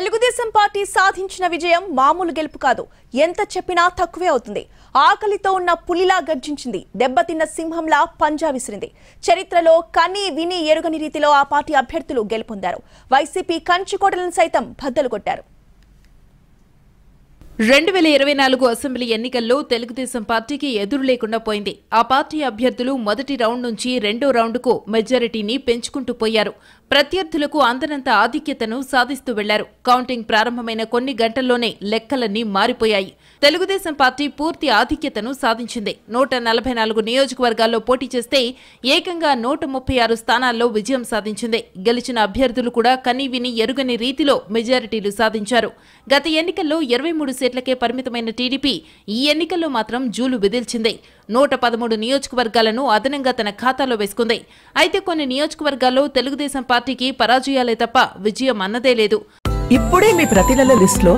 Telugu Desam party సాధించిన విజయం మామూలు గెలుపు కాదు. ఎంత చెప్పినా తక్కువే అవుతుంది. ఆకలితో ఉన్న పులిలా గర్జించింది. దెబ్బతిన్న సింహంలా పంజా విసిరింది. చరిత్రలో కని విని ఎరుగని రీతిలో ఆ పార్టీ అభ్యర్థులు గెలుపొందారు. వైసీపీ కంచుకోటలను సైతం బద్దలు కొట్టారు. 2024 అసెంబ్లీ ఎన్నికల్లో తెలుగుదేశం పార్టీకి ఎదురు లేకుండా పోయింది. ఆ పార్టీ అభ్యర్థులు మొదటి రౌండ్ నుంచి రెండో రౌండ్కు మెజారిటీని పెంచుకుంటూ పోయారు. ప్రత్యర్థులకు అందనంత ఆధిక్యతను సాధిస్తూ వెళ్లారు. కౌంటింగ్ ప్రారంభమైన కొన్ని గంటల్లోనే లెక్కలన్నీ మారిపోయాయి. తెలుగుదేశం పార్టీ పూర్తి ఆధిక్యతను సాధించింది. 144 నియోజకవర్గాల్లో పోటీ చేస్తే ఏకంగా 136 స్థానాల్లో విజయం సాధించింది. గెలిచిన అభ్యర్థులు కూడా కనీవిని ఎరుగని రీతిలో మెజారిటీలు సాధించారు. గత ఎన్నికల్లో 23 సీట్లకే పరిమితమైన టీడీపీ ఈ ఎన్నికల్లో మాత్రం జూలు విదిల్చింది. 113 నియోజకవర్గాలను అదనంగా తన ఖాతాలో వేసుకుంది. అయితే కొన్ని నియోజకవర్గాల్లో తెలుగుదేశం పార్టీకి పరాజయాలే తప్ప విజయం అన్నదే లేదు. ఇప్పుడే మీ ప్రతినెల లిస్ట్ లో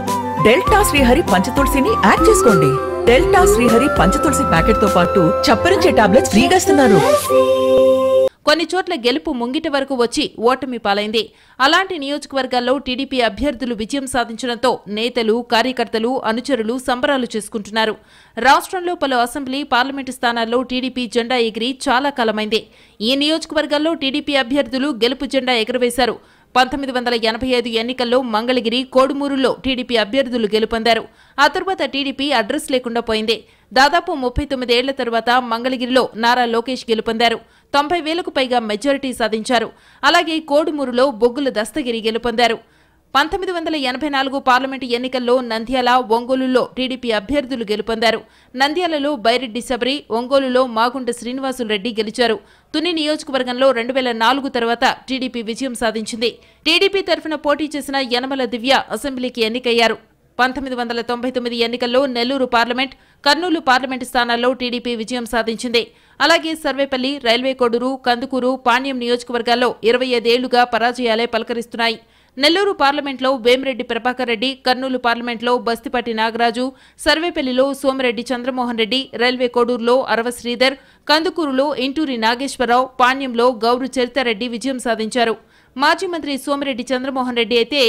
డెల్టా శ్రీహరి పంచతులసిని యాడ్ చేసుకోండి. డెల్టా శ్రీహరి పంచతులసి ప్యాకెట్ తో పాటు చప్పరించే టాబ్లెట్స్ ఫ్రీగా ఇస్తున్నారు. కొన్ని చోట్ల గెలుపు ముంగిట వరకు వచ్చి ఓటమి పాలైంది. అలాంటి నియోజకవర్గాల్లో టీడీపీ అభ్యర్థులు విజయం సాధించడంతో నేతలు, కార్యకర్తలు, అనుచరులు సంబరాలు చేసుకుంటున్నారు. రాష్ట్రంలో పలు అసెంబ్లీ, పార్లమెంటు స్థానాల్లో టీడీపీ జెండా ఎగిరి చాలా కాలమైంది. ఈ నియోజకవర్గాల్లో టీడీపీ అభ్యర్థులు గెలుపు జెండా ఎగురవేశారు. 1985 ఎన్నికల్లో మంగళగిరి, కోడుమూరులో టీడీపీ అభ్యర్థులు గెలుపొందారు. ఆ తర్వాత టీడీపీ అడ్రస్ లేకుండా పోయింది. దాదాపు 39 ఏళ్ల తర్వాత మంగళగిరిలో నారా లోకేష్ గెలుపొందారు. 90,000కు పైగా మెజారిటీ సాధించారు. అలాగే కోడుమూరులో బొగ్గుల దస్తగిరి గెలుపొందారు. 1984 పార్లమెంటు ఎన్నికల్లో నంద్యాల, ఒంగోలులో టీడీపీ అభ్యర్థులు గెలుపొందారు. నంద్యాలలో బైరెడ్డి శబరి, ఒంగోలులో మాగుంట శ్రీనివాసులరెడ్డి గెలిచారు. తుని నియోజకవర్గంలో 2004 తర్వాత టీడీపీ విజయం సాధించింది. టీడీపీ తరఫున పోటీ చేసిన యనమల దివ్య అసెంబ్లీకి ఎన్నికయ్యారు. 1999 ఎన్నికల్లో నెల్లూరు పార్లమెంట్, కర్నూలు పార్లమెంటు స్థానాల్లో టీడీపీ విజయం సాధించింది. అలాగే సర్వేపల్లి, రైల్వే కోడూరు, కందుకూరు, పాణ్యం నియోజకవర్గాల్లో 25 ఏళ్లుగా పరాజయాలే పలకరిస్తున్నాయి. నెల్లూరు పార్లమెంట్లో వేమిరెడ్డి ప్రభాకర్ రెడ్డి, కర్నూలు పార్లమెంట్లో బస్తిపాటి నాగరాజు, సర్వేపల్లిలో సోమిరెడ్డి చంద్రమోహన్ రెడ్డి, రైల్వే కోడూరులో అరవ శ్రీధర్, కందుకూరులో ఇంటూరి నాగేశ్వరరావు, పాణ్యంలో గౌరు చరితారెడ్డి విజయం సాధించారు. మాజీ మంత్రి సోమిరెడ్డి చంద్రమోహన్ రెడ్డి అయితే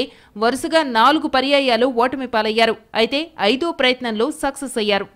వరుసగా 4 పర్యాయాలు ఓటమి పాలయ్యారు. అయితే 5వ ప్రయత్నంలో సక్సెస్ అయ్యారు.